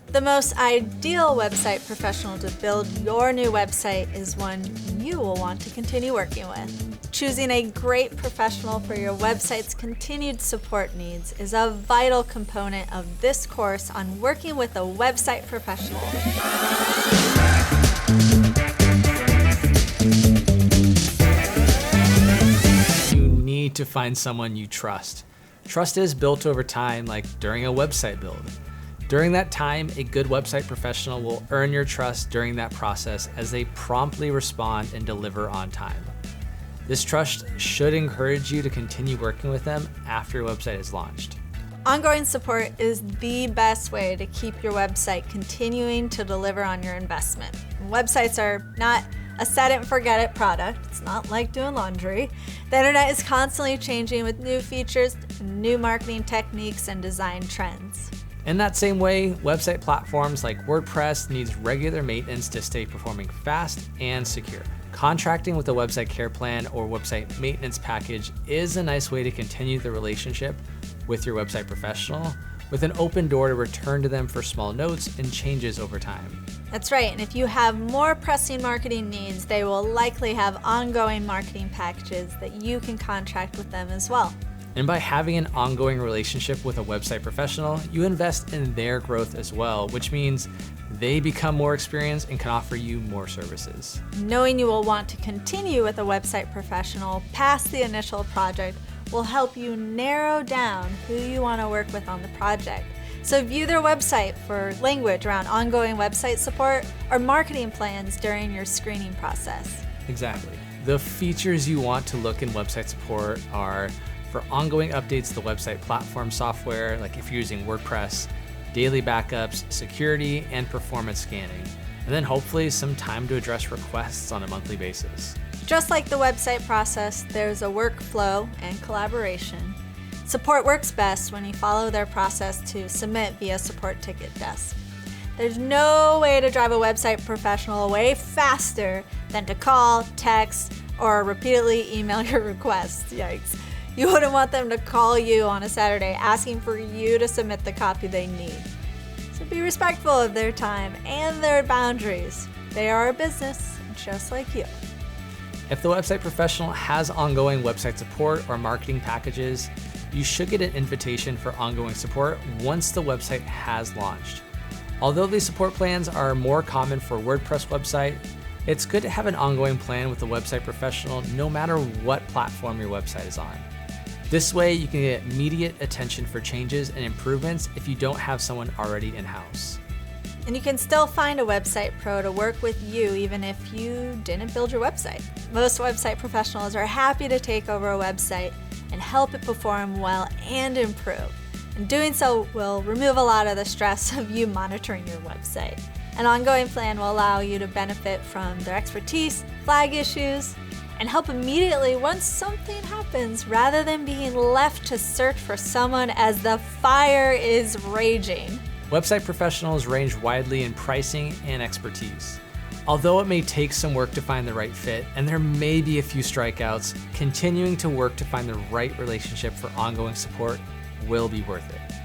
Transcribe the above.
The most ideal website professional to build your new website is one you will want to continue working with. Choosing a great professional for your website's continued support needs is a vital component of this course on working with a website professional. You need to find someone you trust. Trust is built over time, like during a website build. During that time, a good website professional will earn your trust during that process as they promptly respond and deliver on time. This trust should encourage you to continue working with them after your website is launched. Ongoing support is the best way to keep your website continuing to deliver on your investment. Websites are not a set it and forget it product. It's not like doing laundry. The internet is constantly changing with new features, new marketing techniques, and design trends. In that same way, website platforms like WordPress needs regular maintenance to stay performing fast and secure. Contracting with a website care plan or website maintenance package is a nice way to continue the relationship with your website professional, with an open door to return to them for small notes and changes over time. That's right, and if you have more pressing marketing needs, they will likely have ongoing marketing packages that you can contract with them as well. And by having an ongoing relationship with a website professional, you invest in their growth as well, which means they become more experienced and can offer you more services. Knowing you will want to continue with a website professional past the initial project will help you narrow down who you want to work with on the project. So view their website for language around ongoing website support or marketing plans during your screening process. Exactly. The features you want to look in website support are for ongoing updates to the website platform software, like if you're using WordPress, daily backups, security, and performance scanning, and then hopefully some time to address requests on a monthly basis. Just like the website process, there's a workflow and collaboration. Support works best when you follow their process to submit via support ticket desk. There's no way to drive a website professional away faster than to call, text, or repeatedly email your requests. Yikes. You wouldn't want them to call you on a Saturday asking for you to submit the copy they need. So be respectful of their time and their boundaries. They are a business just like you. If the website professional has ongoing website support or marketing packages, you should get an invitation for ongoing support once the website has launched. Although these support plans are more common for a WordPress website, it's good to have an ongoing plan with the website professional no matter what platform your website is on. This way, you can get immediate attention for changes and improvements if you don't have someone already in-house. And you can still find a website pro to work with you even if you didn't build your website. Most website professionals are happy to take over a website and help it perform well and improve. And doing so will remove a lot of the stress of you monitoring your website. An ongoing plan will allow you to benefit from their expertise, flag issues, and help immediately once something happens rather than being left to search for someone as the fire is raging. Website professionals range widely in pricing and expertise. Although it may take some work to find the right fit, and there may be a few strikeouts, continuing to work to find the right relationship for ongoing support will be worth it.